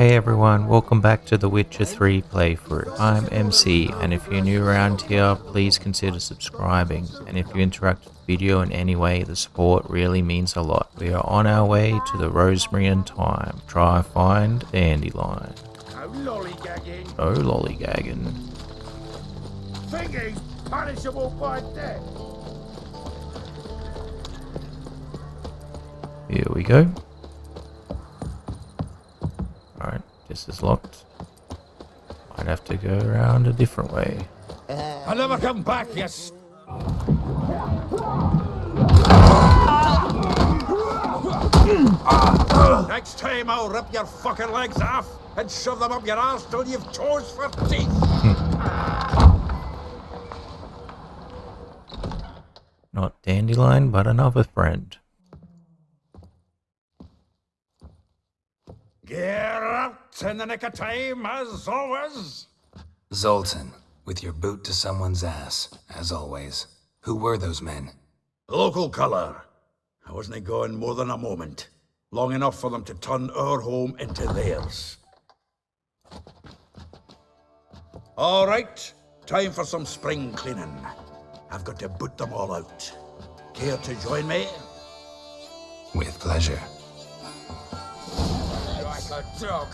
Hey everyone, welcome back to the Witcher 3 playthrough. I'm MC, and if you're new around here, please consider subscribing, and if you interact with the video in any way, the support really means a lot. We are on our way to the Rosemary time. Try find Dandelion. No lollygagging. No lollygagging. Thinking punishable by death. Here we go. Alright, this is locked. Might have to go around a different way. I'll never come back, yes. Next time I'll rip your fucking legs off and shove them up your arse till you've toes for teeth. Not Dandelion, but another friend. Geralt in the nick of time, as always. Zoltan, with your boot to someone's ass, as always. Who were those men? Local colour. I wasn't gone more than a moment. Long enough for them to turn our home into theirs. All right, time for some spring cleaning. I've got to boot them all out. Care to join me? With pleasure. Like a dog.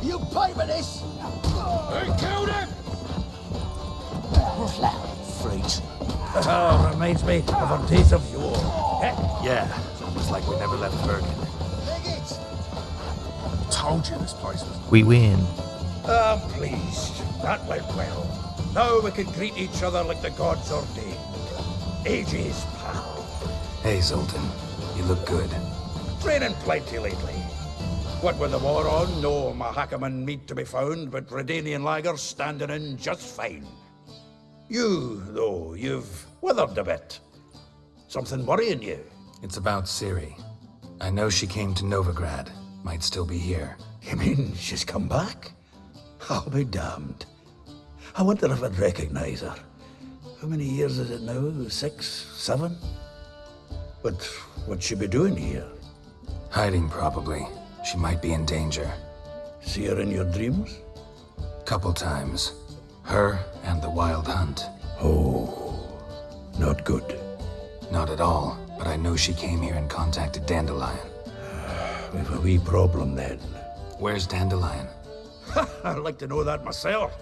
You pay for this! Who killed him? Freaks. Oh, reminds me of our days of yore. Yeah, it's almost like we never left Bergen. Told you this place was... We win. I'm pleased. That went well. Now we can greet each other like the gods ordained. Ages, pal. Hey, Zoltan. You look good. Training plenty lately. What with the war on, no Mahakaman meat to be found, but Redanian lagers standing in just fine. You, though, you've withered a bit. Something worrying you? It's about Ciri. I know she came to Novigrad. Might still be here. You mean she's come back? I'll be damned. I wonder if I'd recognize her. How many years is it now? 6, 7? But what'd she be doing here? Hiding, probably. She might be in danger. See her in your dreams? Couple times. Her and the Wild Hunt. Oh, not good. Not at all, but I know she came here and contacted Dandelion. We've a wee problem then. Where's Dandelion? I'd like to know that myself.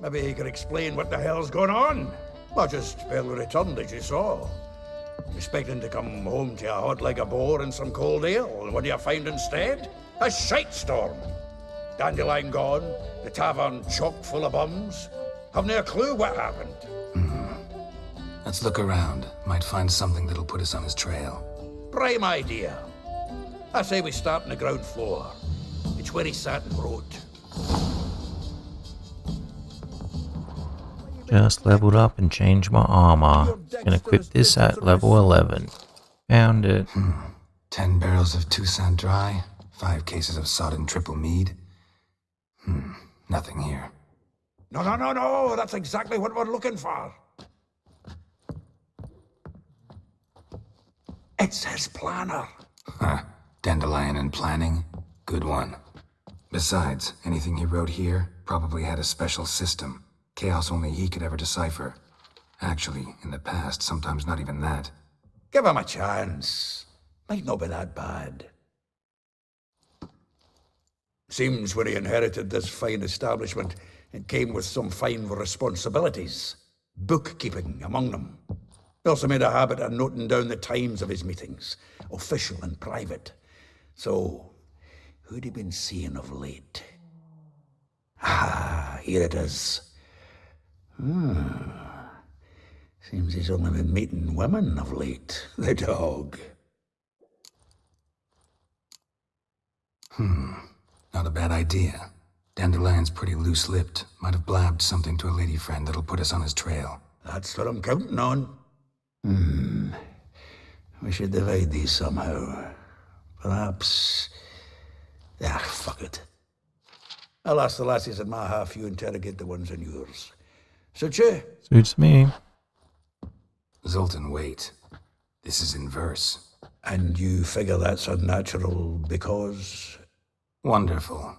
Maybe he could explain what the hell's going on. I just barely returned, as you saw. Expecting to come home to a hot leg of boar and some cold ale, and what do you find instead? A shitestorm. Dandelion gone, the tavern chock full of bums. Haven't a clue what happened. Let's look around. Might find something that'll put us on his trail. Prime idea. I say we start on the ground floor. It's where he sat and wrote. Just leveled up and changed my armor. Can equip this at level 11. Found it. 10 barrels of Toussaint Dry, 5 cases of sodden triple mead. Nothing here. No, that's exactly what we're looking for. It's his planner. Huh. Dandelion and planning? Good one. Besides, anything he wrote here probably had a special system. Chaos only he could ever decipher. Actually, in the past, sometimes not even that. Give him a chance. Might not be that bad. Seems when he inherited this fine establishment, it came with some fine responsibilities. Bookkeeping among them. He also made a habit of noting down the times of his meetings, official and private. So, who'd he been seeing of late? Ah, here it is. Seems he's only been meeting women of late. The dog. Not a bad idea. Dandelion's pretty loose-lipped. Might have blabbed something to a lady friend that'll put us on his trail. That's what I'm counting on. We should divide these somehow. Perhaps... fuck it. I'll ask the lassies in my half, you interrogate the ones in yours. Suit you? Suits me. Zoltan, wait. This is in verse. And you figure that's unnatural because... Wonderful.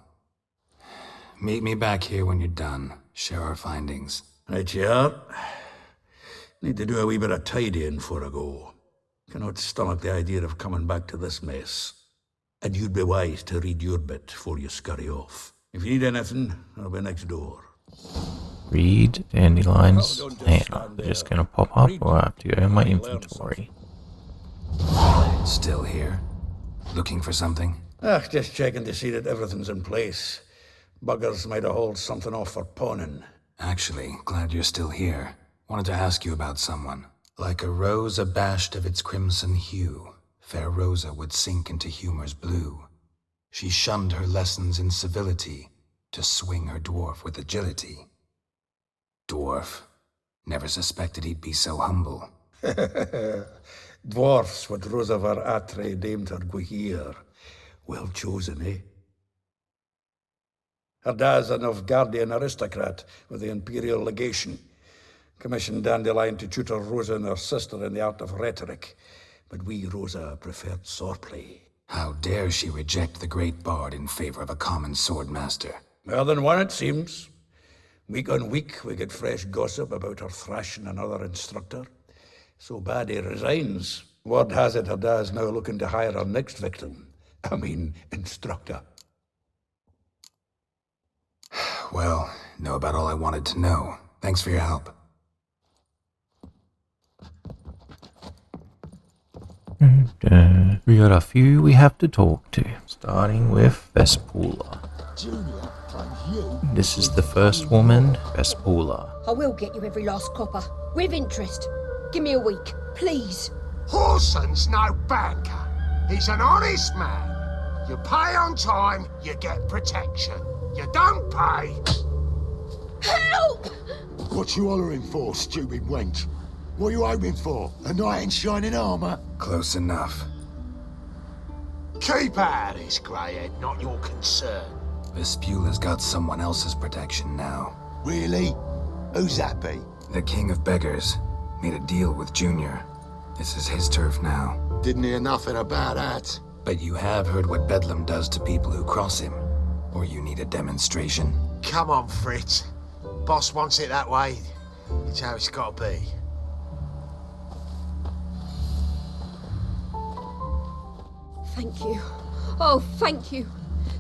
Meet me back here when you're done. Share our findings. Right you are. Need to do a wee bit of tidying before I go. Cannot stomach the idea of coming back to this mess. And you'd be wise to read your bit before you scurry off. If you need anything, I'll be next door. Read Dandelion's banner. They're just gonna pop up or I have to go in my inventory. Still here? Looking for something? Just checking to see that everything's in place. Buggers might have hauled something off for pawning. Actually, glad you're still here. Wanted to ask you about someone. Like a rose abashed of its crimson hue, fair Rosa would sink into humor's blue. She shunned her lessons in civility to swing her dwarf with agility. Dwarf. Never suspected he'd be so humble. Dwarfs what Rosa var Atre deemed her Guihir. Well chosen, eh? Her dad's a Novigradian aristocrat with the Imperial Legation. Commissioned Dandelion to tutor Rosa and her sister in the art of rhetoric. But we, Rosa, preferred swordplay. How dare she reject the great bard in favor of a common swordmaster? More than one, it seems. Week on week, we get fresh gossip about her thrashing another instructor. So bad he resigns. Word has it her dad's now looking to hire her next victim. Instructor. Well, know about all I wanted to know. Thanks for your help. We got a few we have to talk to, starting with Vespula. This is the first woman, Vespula. I will get you every last copper, with interest. Give me a week, please. Horson's no banker. He's an honest man. You pay on time, you get protection. You don't pay... Help! What you hollering for, stupid wench? What you hoping for? A knight in shining armour? Close enough. Keep out of this, greyhead, not your concern. Vespula's got someone else's protection now. Really? Who's that be? The King of Beggars made a deal with Junior. This is his turf now. Didn't hear nothing about that. But you have heard what Bedlam does to people who cross him. Or you need a demonstration? Come on, Fritz. Boss wants it that way. It's how it's got to be. Thank you. Oh, thank you.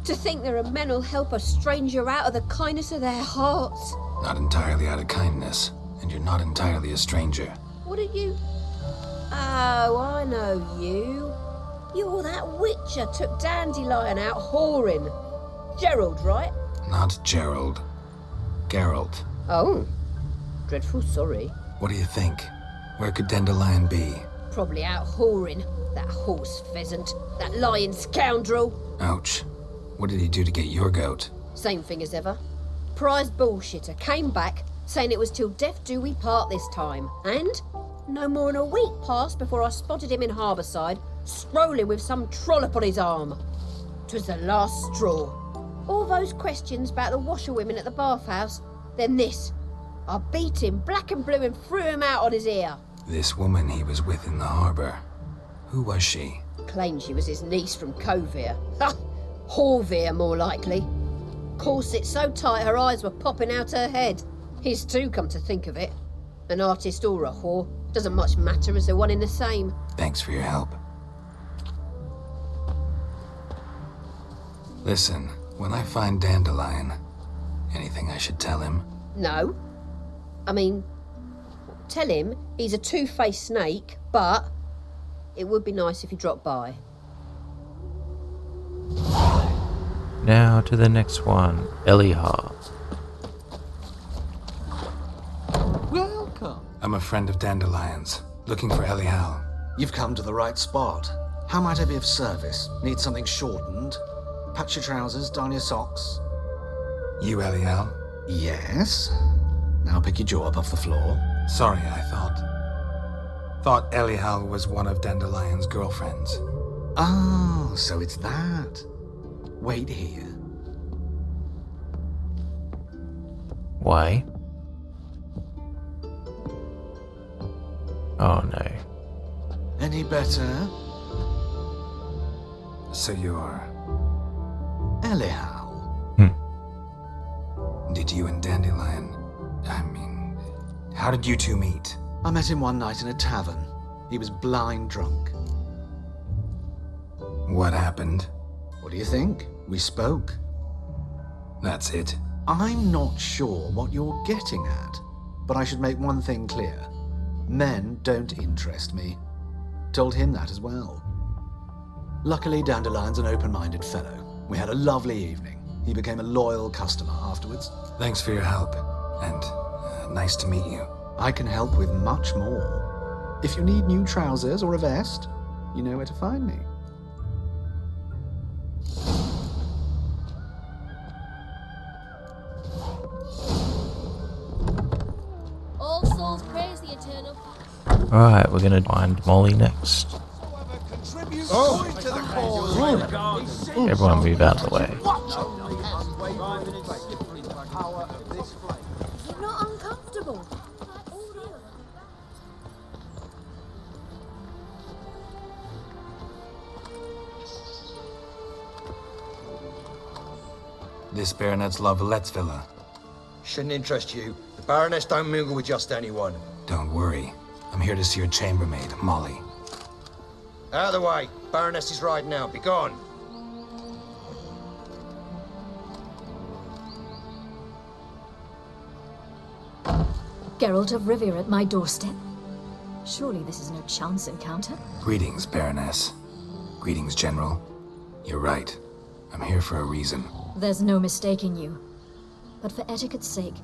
To think there are men who'll help a stranger out of the kindness of their hearts. Not entirely out of kindness, and you're not entirely a stranger. What are you? Oh, I know you. You're that witcher took Dandelion out whoring. Geralt, right? Not Gerald. Geralt. Oh. Dreadful sorry. What do you think? Where could Dandelion be? Probably out whoring. That horse pheasant. That lying scoundrel. Ouch. What did he do to get your goat? Same thing as ever. Prize bullshitter came back, saying it was till death do we part this time. And no more than a week passed before I spotted him in Harbourside, strolling with some trollop on his arm. 'Twas the last straw. All those questions about the washerwomen at the bathhouse, then this. I beat him black and blue and threw him out on his ear. This woman he was with in the harbour. Who was she? Claimed she was his niece from Kovir. Ha! Horvir, more likely. Corset so tight her eyes were popping out her head. His too, come to think of it. An artist or a whore. Doesn't much matter as they're one in the same. Thanks for your help. Listen, when I find Dandelion, anything I should tell him? No. I mean, tell him he's a two-faced snake, but it would be nice if he dropped by. Now to the next one, Elihal. Welcome. I'm a friend of Dandelion's, looking for Elihal. You've come to the right spot. How might I be of service? Need something shortened? Patch your trousers, darn your socks. You Elihal? Yes. Now pick your jaw up off the floor. Sorry, I thought Elihal was one of Dandelion's girlfriends. Oh, so it's that. Wait here. Why? Oh no. Any better? So you're... Elihal. Did you and Dandelion... how did you two meet? I met him one night in a tavern. He was blind drunk. What happened? What do you think? We spoke. That's it? I'm not sure what you're getting at, but I should make one thing clear. Men don't interest me. Told him that as well. Luckily, Dandelion's an open-minded fellow. We had a lovely evening. He became a loyal customer afterwards. Thanks for your help, and nice to meet you. I can help with much more. If you need new trousers or a vest, you know where to find me. All souls praise the eternal. Alright, we're gonna find Molly next. Everyone move out of the way. You're not uncomfortable. This Baroness Morvran's villa. Shouldn't interest you. The Baroness don't mingle with just anyone. Don't worry. I'm here to see your chambermaid, Molly. Out of the way. Baroness is riding out. Be gone. Geralt of Rivia at my doorstep? Surely this is no chance encounter? Greetings, Baroness. Greetings, General. You're right. I'm here for a reason. There's no mistaking you. But for etiquette's sake,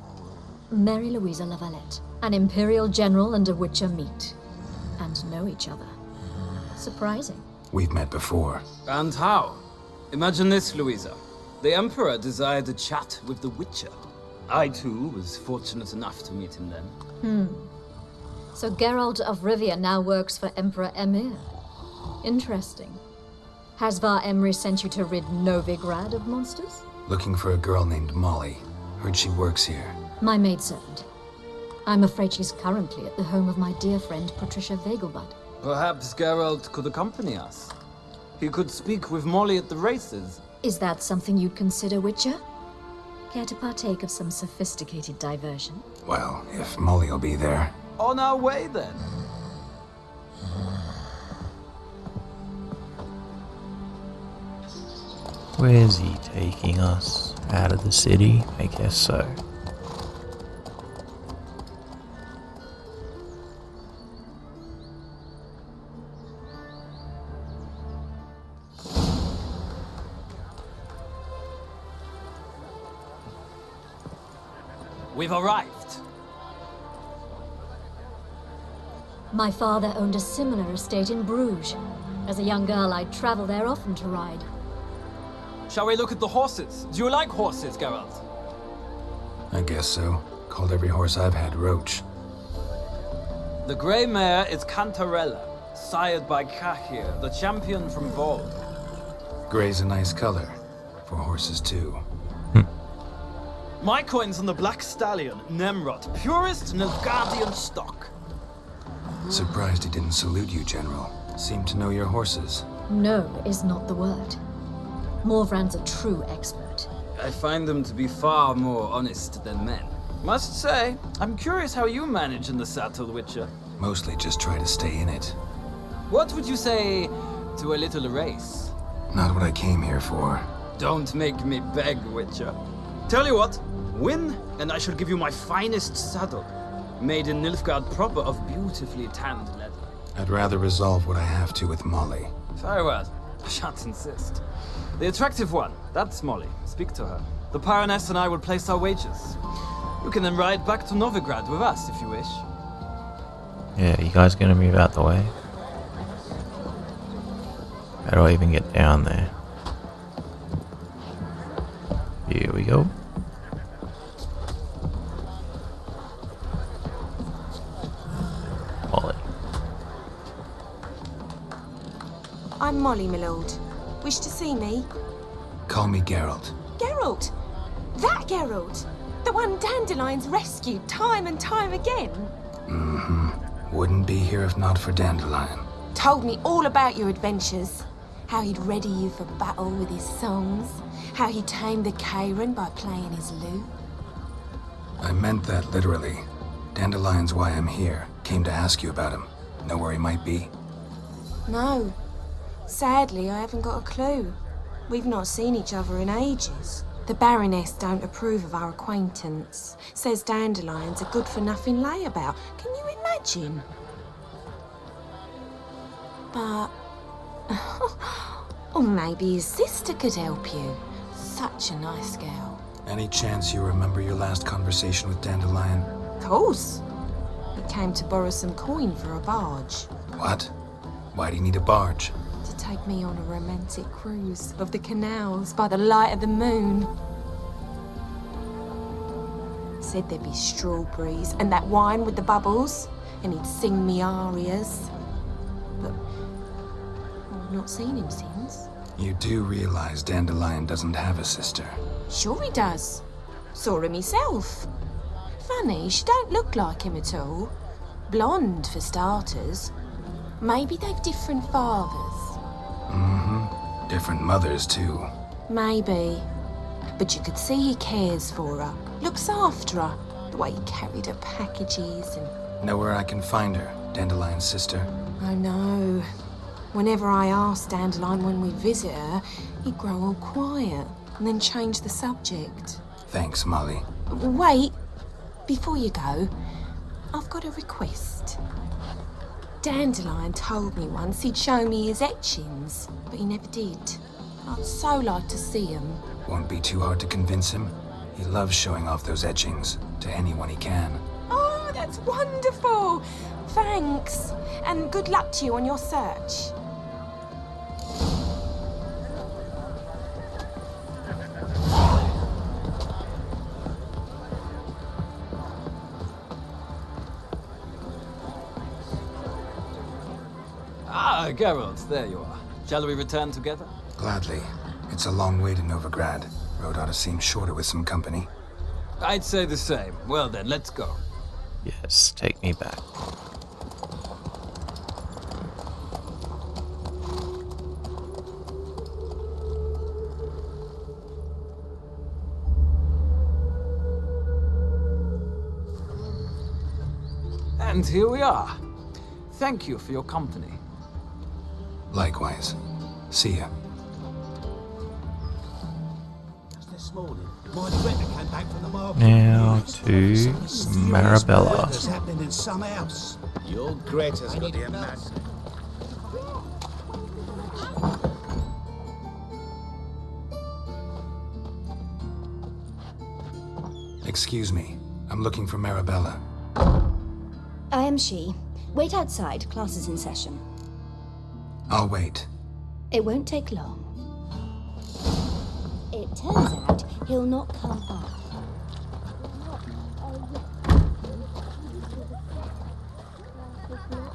Mary Louisa Lavalette, an Imperial General and a Witcher meet. And know each other. Surprising. We've met before. And how? Imagine this, Louisa. The Emperor desired a chat with the Witcher. I, too, was fortunate enough to meet him then. So Geralt of Rivia now works for Emperor Emir. Interesting. Has Var Emry sent you to rid Novigrad of monsters? Looking for a girl named Molly. Heard she works here. My maidservant. I'm afraid she's currently at the home of my dear friend Patricia Vegelbud. Perhaps Geralt could accompany us. He could speak with Molly at the races. Is that something you'd consider, Witcher? Care to partake of some sophisticated diversion? Well, if Molly will be there. On our way, then. Where's he taking us? Out of the city? I guess so. We've arrived. My father owned a similar estate in Bruges. As a young girl, I'd travel there often to ride. Shall we look at the horses? Do you like horses, Geralt? I guess so. Called every horse I've had Roach. The grey mare is Cantarella, sired by Kaer, the champion from Vol. Gray's a nice color. For horses, too. My coin's on the black stallion, Nemrod, purest Nilfgaardian stock. Surprised he didn't salute you, General. Seemed to know your horses. No is not the word. Morvran's a true expert. I find them to be far more honest than men. Must say, I'm curious how you manage in the saddle, Witcher. Mostly just try to stay in it. What would you say to a little race? Not what I came here for. Don't make me beg, Witcher. Tell you what, win, and I shall give you my finest saddle. Made in Nilfgaard proper of beautifully tanned leather. I'd rather resolve what I have to with Molly. Very well. I shan't insist. The attractive one, that's Molly. Speak to her. The Baroness and I will place our wagers. You can then ride back to Novigrad with us if you wish. Yeah, you guys gonna move out the way? How do I even get down there? Here we go. Molly. I'm Molly, my lord. Wish to see me? Call me Geralt. Geralt! That Geralt! The one Dandelion's rescued time and time again. Mm-hmm. Wouldn't be here if not for Dandelion. Told me all about your adventures. How he'd ready you for battle with his songs. How he tamed the Kaer by playing his lute. I meant that literally. Dandelion's why I'm here. Came to ask you about him. Know where he might be? No. Sadly, I haven't got a clue. We've not seen each other in ages. The Baroness don't approve of our acquaintance. Says Dandelion's a good-for-nothing layabout. Can you imagine? But... or maybe his sister could help you. Such a nice girl. Any chance you remember your last conversation with Dandelion? Of course. He came to borrow some coin for a barge. What? Why'd he need a barge? To take me on a romantic cruise of the canals by the light of the moon. Said there'd be strawberries and that wine with the bubbles, and he'd sing me arias. But I've not seen him since. You do realize Dandelion doesn't have a sister? Sure he does. Saw him myself. Funny, she don't look like him at all. Blonde, for starters. Maybe they've different fathers. Mm-hmm. Different mothers, too. Maybe. But you could see he cares for her. Looks after her. The way he carried her packages and... Know where I can find her, Dandelion's sister? Oh no. Whenever I asked Dandelion when we'd visit her, he'd grow all quiet and then change the subject. Thanks, Molly. Wait. Before you go, I've got a request. Dandelion told me once he'd show me his etchings, but he never did. I'd so like to see them. Won't be too hard to convince him. He loves showing off those etchings to anyone he can. Oh, that's wonderful! Thanks, and good luck to you on your search. Ah, Geralt, there you are. Shall we return together? Gladly. It's a long way to Novigrad. Road ought to seem shorter with some company. I'd say the same. Well then, let's go. Yes, take me back. And here we are. Thank you for your company. Likewise. See ya. This morning, my director came back from the market. Now to Marabella. What's happening in some house? Your Greta's got the mad. Excuse me. I'm looking for Marabella. I am she. Wait outside. Class is in session. I'll wait. It won't take long. It turns out he'll not come back.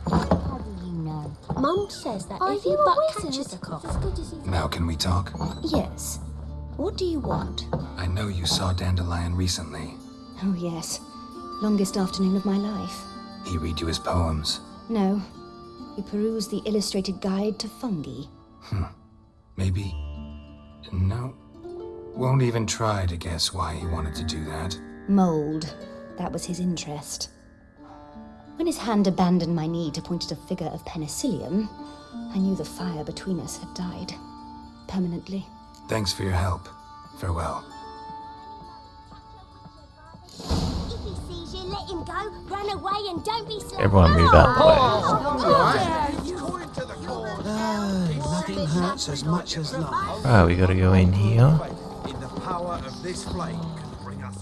How do you know? Mum says that if you but catches a cock. Now can we talk? Yes. What do you want? I know you saw Dandelion recently. Oh, yes. Longest afternoon of my life. He read you his poems. No. We perused the illustrated guide to fungi. Maybe... No. Won't even try to guess why he wanted to do that. Mold. That was his interest. When his hand abandoned my knee to point at a figure of penicillium, I knew the fire between us had died. Permanently. Thanks for your help. Farewell. If he sees you, let him go. Run away and don't be slow. Everyone move out the way. Nothing hurts as much as love. Right, we gotta go in here. In the power of this flame can bring us.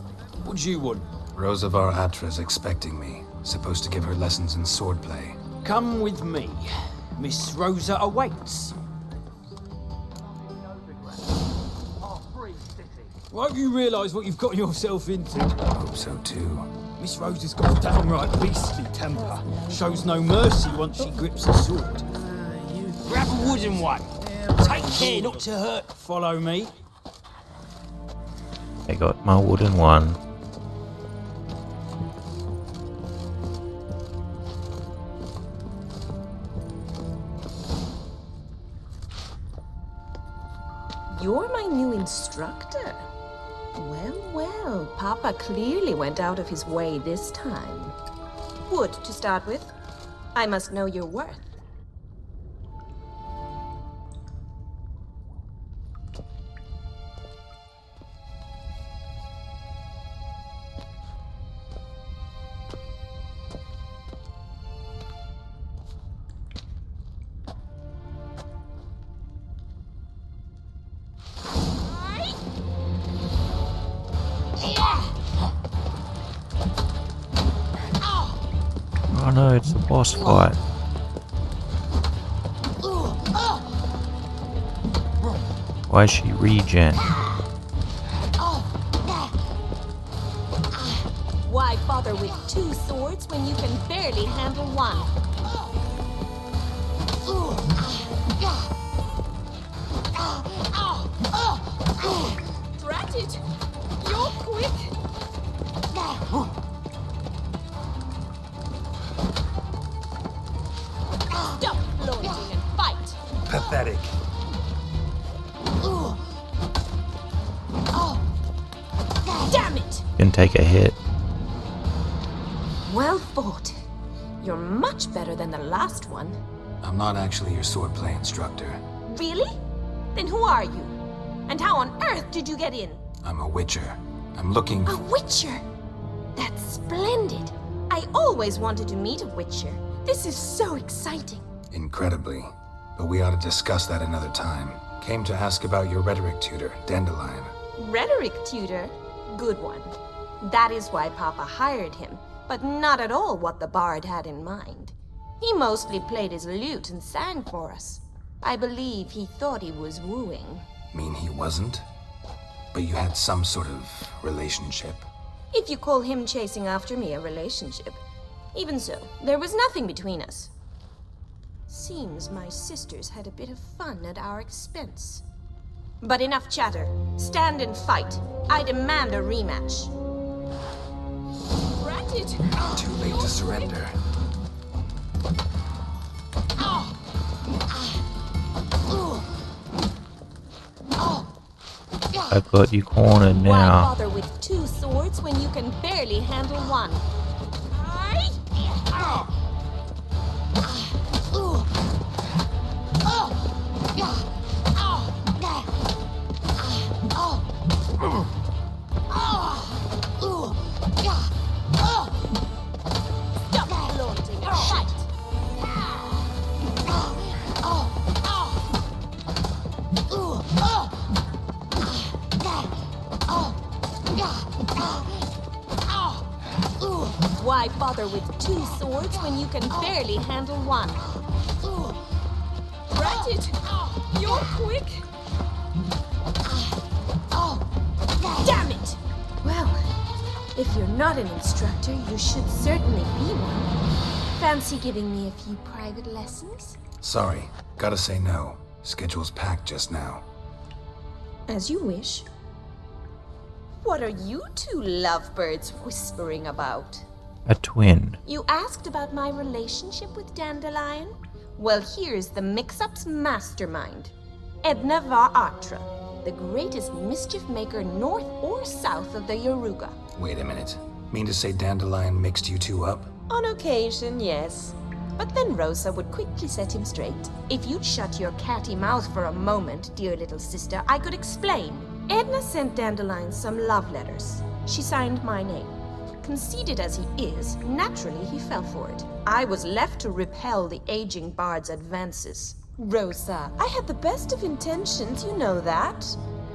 What do you want? Rosavar Atra's expecting me. Supposed to give her lessons in swordplay. Come with me. Miss Rosa awaits. Won't you realise what you've got yourself into? Hope so too. Miss Rosa's got a downright beastly temper. Shows no mercy once she grips a sword. Grab a wooden one. Take care not to hurt. Follow me. I got my wooden one. you're my new instructor. Well, Papa clearly went out of his way this time. Wood, to start with. I must know your worth. Oh no, it's the boss fight. Why is she regen? Why bother with two swords when you can barely handle one? Drat it! You're quick! Stop flaunting and fight! Pathetic. Damn it! Can take a hit. Well fought. You're much better than the last one. I'm not actually your swordplay instructor. Really? Then who are you? And how on earth did you get in? I'm a witcher. I'm looking A witcher? That's splendid. I always wanted to meet a witcher. This is so exciting. incredibly. But we ought to discuss that another time. Came to ask about your rhetoric tutor, Dandelion. Rhetoric tutor? Good one. That is why Papa hired him, but not at all what the bard had in mind. He mostly played his lute and sang for us. I believe he thought he was wooing. Mean he wasn't? But you had some sort of relationship? If you call him chasing after me a relationship. Even so, there was nothing between us. Seems my sisters had a bit of fun at our expense. But enough chatter. Stand and fight. I demand a rematch. Rat it! Too late to surrender. I've got you cornered Why now. bother with two swords when you can barely handle one? Stop flaunting and fight! Why bother with two swords when you can barely handle one? Rat it! You're quick! Damn it! Well, if you're not an instructor, you should certainly be one. Fancy giving me a few private lessons? Sorry, gotta say no. Schedule's packed just now. As you wish. What are you two lovebirds whispering about? A twin. You asked about my relationship with Dandelion? Well, here's the mix-up's mastermind. Edna var Atra, the greatest mischief maker north or south of the Yaruga. Wait a minute. Mean to say Dandelion mixed you two up? On occasion, yes. But then Rosa would quickly set him straight. If you'd shut your catty mouth for a moment, dear little sister, I could explain. Edna sent Dandelion some love letters. She signed my name. Conceited as he is, naturally he fell for it. I was left to repel the aging bard's advances. Rosa, I had the best of intentions, you know that.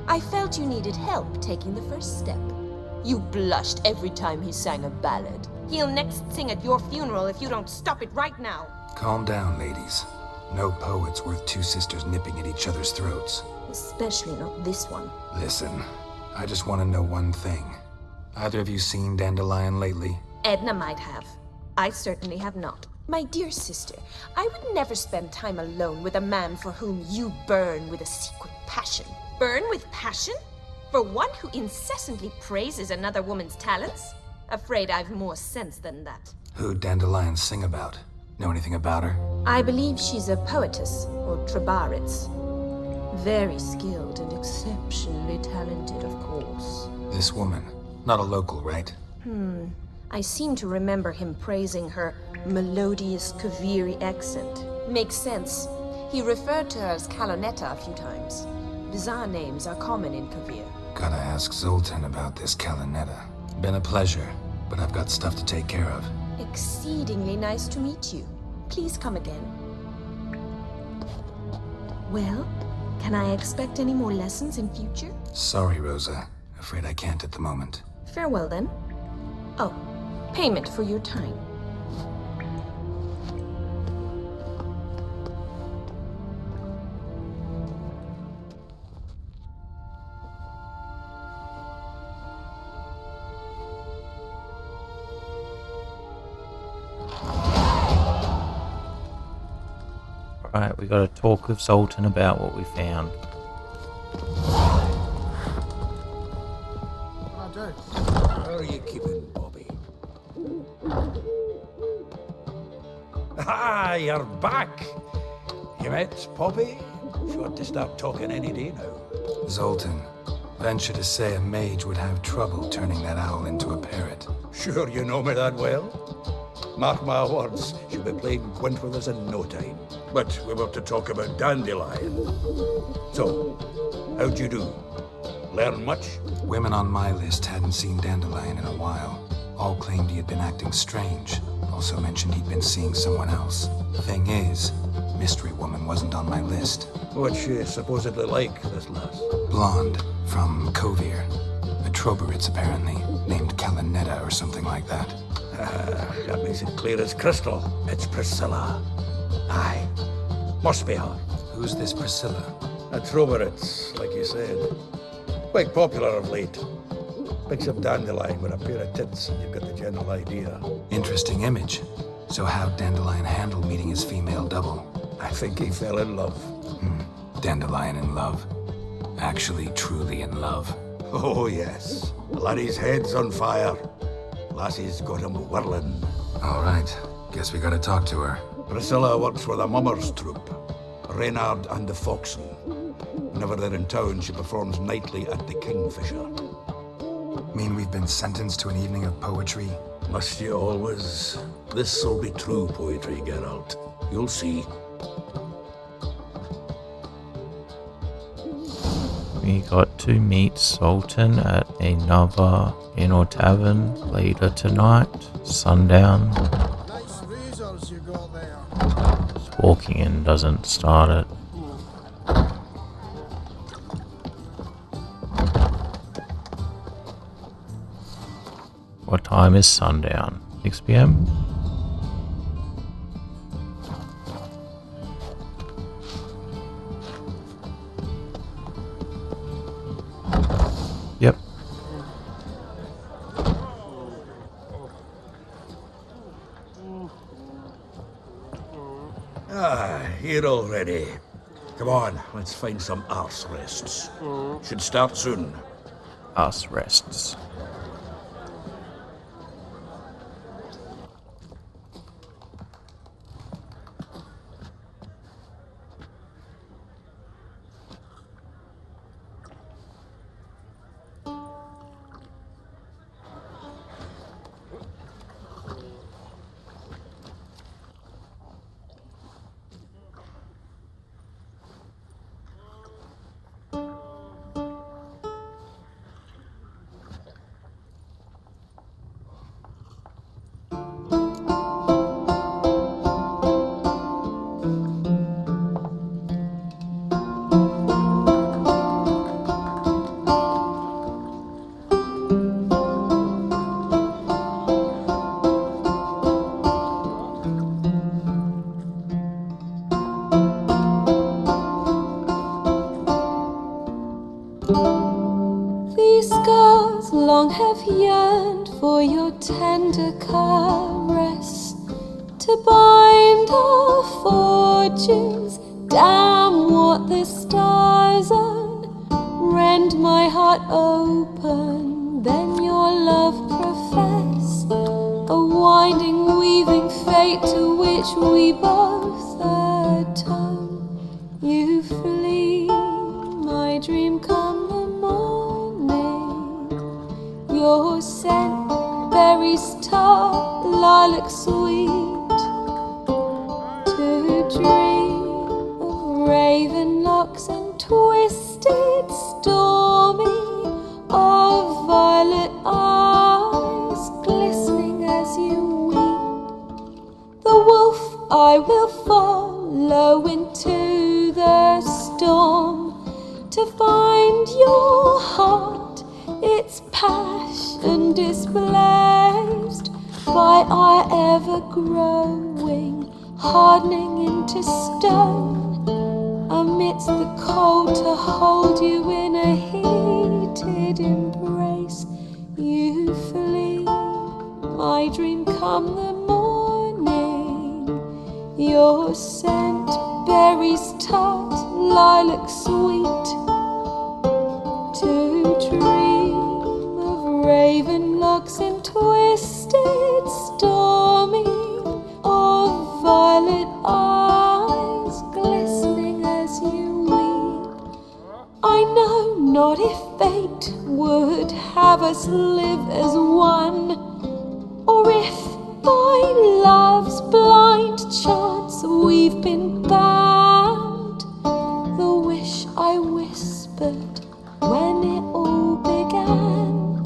I felt you needed help taking the first step. You blushed every time he sang a ballad. He'll next sing at your funeral if you don't stop it right now. Calm down, ladies. No poet's worth two sisters nipping at each other's throats. Especially not this one. Listen, I just want to know one thing. Either of you seen Dandelion lately? Edna might have. I certainly have not. My dear sister, I would never spend time alone with a man for whom you burn with a secret passion. Burn with passion? For one who incessantly praises another woman's talents? Afraid I've more sense than that. Who'd Dandelion sing about? Know anything about her? I believe she's a poetess, or trabaritz. Very skilled and exceptionally talented, of course. This woman, not a local, right? I seem to remember him praising her melodious Kaviri accent. Makes sense. He referred to her as Kalonetta a few times. Bizarre names are common in Kavir. Gotta ask Zoltan about this Kalonetta. Been a pleasure, but I've got stuff to take care of. Exceedingly nice to meet you. Please come again. Well, can I expect any more lessons in future? Sorry, Rosa. Afraid I can't at the moment. Farewell then. Oh, payment for your time. Alright, we gotta talk with Zoltan about what we found. How are you keeping, Bobby? Ah, you're back! You met Poppy? She ought to start talking any day now. Zoltan, venture to say a mage would have trouble turning that owl into a parrot. Sure you know me that well? Mark my words, she'll be playing Gwent with us in no time. But we were to talk about Dandelion. So, how'd you do? Learn much? Women on my list hadn't seen Dandelion in a while. All claimed he had been acting strange. Also mentioned he'd been seeing someone else. Thing is, Mystery Woman wasn't on my list. What's she supposedly like, this lass? Blonde, from Kovir. A Troberitz, apparently, named Kalonetta or something like that. That makes it clear as crystal. It's Priscilla. Aye. Must be her. Who's this Priscilla? A Troberitz, like you said. Quite popular of late. Picks up Dandelion with a pair of tits, and you've got the general idea. Interesting image. So how'd Dandelion handle meeting his female double? I think he fell in love. Dandelion in love. Actually, truly in love. Oh, yes. Laddie's head's on fire. Lassie's got him whirling. All right. Guess we gotta talk to her. Priscilla works with a mummers troupe. Reynard and the Foxen. Whenever they're in town, she performs nightly at the Kingfisher. Mean we've been sentenced to an evening of poetry? Must you always? This'll be true poetry, Geralt. You'll see. We got to meet Zoltan at another inn or tavern later tonight, sundown. Nice razors you got there. Just walking in doesn't start it. What time is sundown? 6 PM? Yep. Here already. Come on, let's find some arse rests. Should start soon. Arse rests. long have yearned for your tender caress, to bind our fortunes. Damn what the stars own, rend my heart open, then your love profess, a winding, weaving fate to which we both atone. You flee berries tart, lilac sweet, to dream of raven locks and twisted stormy, of violet eyes glistening as you weep. The wolf I will follow into the storm, to find your heart, its passion displaced by our ever-growing, hardening into stone, amidst the cold to hold you in a heated embrace. You flee, my dream come the morning, your scent berries tart, lilac sweet, to dream of raven locks and twisted stormy, of violet eyes glistening as you weep. I know not if fate would have us live as one, or if by love's blind chance we've been bound. The wish I whispered when it all began,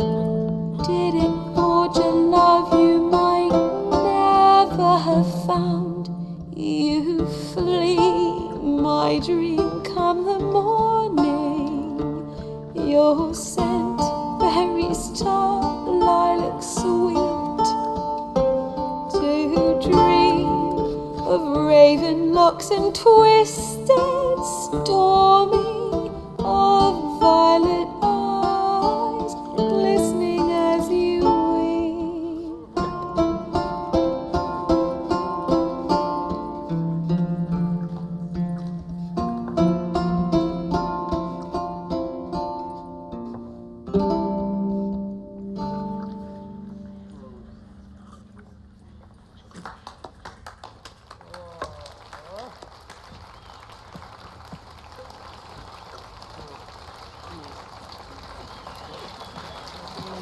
did it forge a love you might never have found? You flee, my dream come the morning, your scent berries tart, lilac sweet, to dream of raven locks and twisted stormy, of violet eyes glistening as you weep.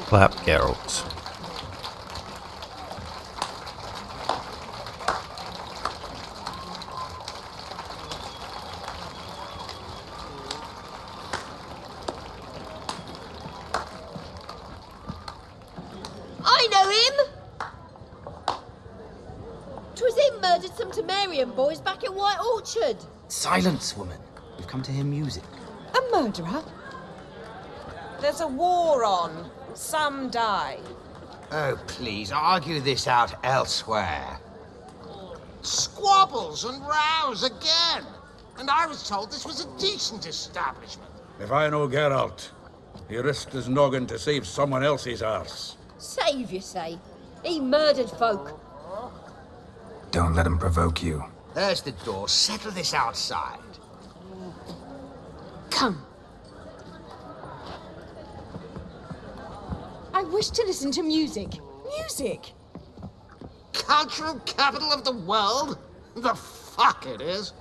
Clap Geralt. I know him! 'Twas him murdered some Temerian boys back at White Orchard. Silence, woman. We've come to hear music. A murderer? There's a war on. Some die. Oh, please, argue this out elsewhere. Squabbles and rows again. And I was told this was a decent establishment. If I know Geralt, he risked his noggin to save someone else's arse. Save, you say? He murdered folk. Don't let him provoke you. There's the door. Settle this outside. Come. I wish to listen to music. Music! Cultural capital of the world? The fuck it is.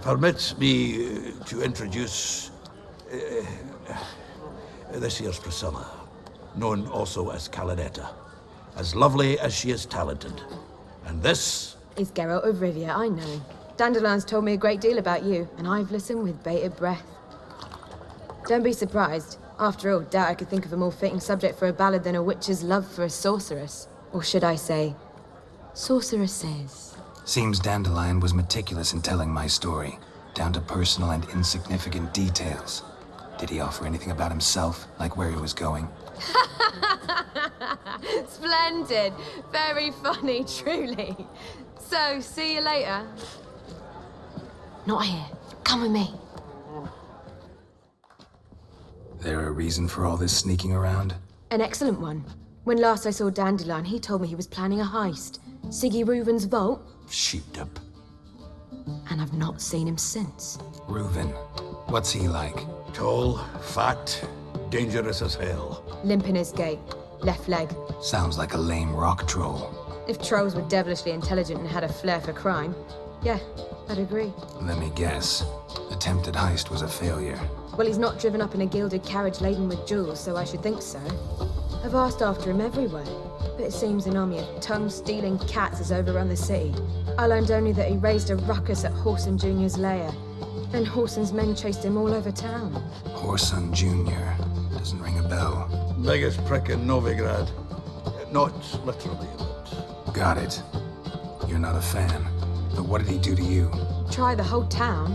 Permit me to introduce this here's Priscilla, known also as Calinetta, as lovely as she is talented. And this is Geralt of Rivia, I know. Dandelion's told me a great deal about you, and I've listened with bated breath. Don't be surprised. After all, doubt I could think of a more fitting subject for a ballad than a witch's love for a sorceress. Or should I say, sorceresses. Seems Dandelion was meticulous in telling my story, down to personal and insignificant details. Did he offer anything about himself, like where he was going? Splendid. Very funny, truly. So, see you later. Not here. Come with me. There a reason for all this sneaking around? An excellent one. When last I saw Dandelion, he told me he was planning a heist. Siggy Reuven's vault. sheepdip. And I've not seen him since. Reuven. What's he like? Tall, fat, dangerous as hell. Limp in his gait. Left leg. Sounds like a lame rock troll. If trolls were devilishly intelligent and had a flair for crime. Yeah, I'd agree. Let me guess. Attempted heist was a failure. Well, he's not driven up in a gilded carriage laden with jewels, so I should think so. I've asked after him everywhere, but it seems an army of tongue-stealing cats has overrun the city. I learned only that he raised a ruckus at Whoreson Jr.'s lair. Then Whoreson's men chased him all over town. Whoreson Jr. Doesn't ring a bell. Biggest prick in Novigrad. Not literally, but... Got it. You're not a fan. But what did he do to you? Try the whole town.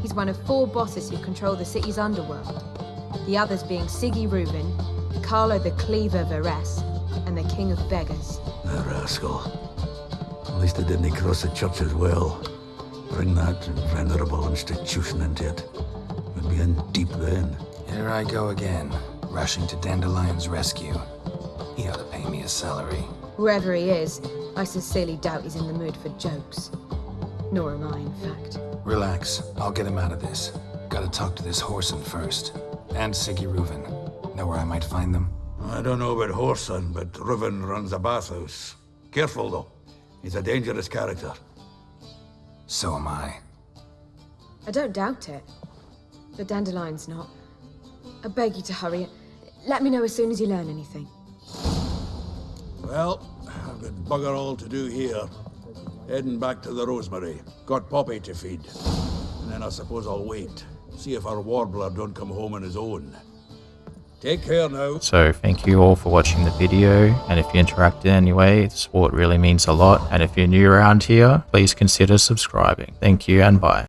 He's one of 4 bosses who control the city's underworld. The others being Siggy Reuben, Carlo the Cleaver Varese, and the King of Beggars. The rascal. At least he didn't cross the church as well. Bring that venerable institution into it. We'd be in deep then. Here I go again, rushing to Dandelion's rescue. He ought to pay me a salary. Whoever he is, I sincerely doubt he's in the mood for jokes. Nor am I, in fact. Relax, I'll get him out of this. Gotta talk to this Whoreson first. And Siggy Reuven. Know where I might find them? I don't know about Whoreson, but Reuven runs a bathhouse. Careful, though. He's a dangerous character. So am I. I don't doubt it. But Dandelion's not. I beg you to hurry. Let me know as soon as you learn anything. Well, I've got bugger all to do here. Heading back to the Rosemary. Got Poppy to feed. And then I suppose I'll wait. See if our warbler don't come home on his own. Take care now. So thank you all for watching the video, and if you interacted anyway, the support really means a lot, and if you're new around here, please consider subscribing. Thank you and bye.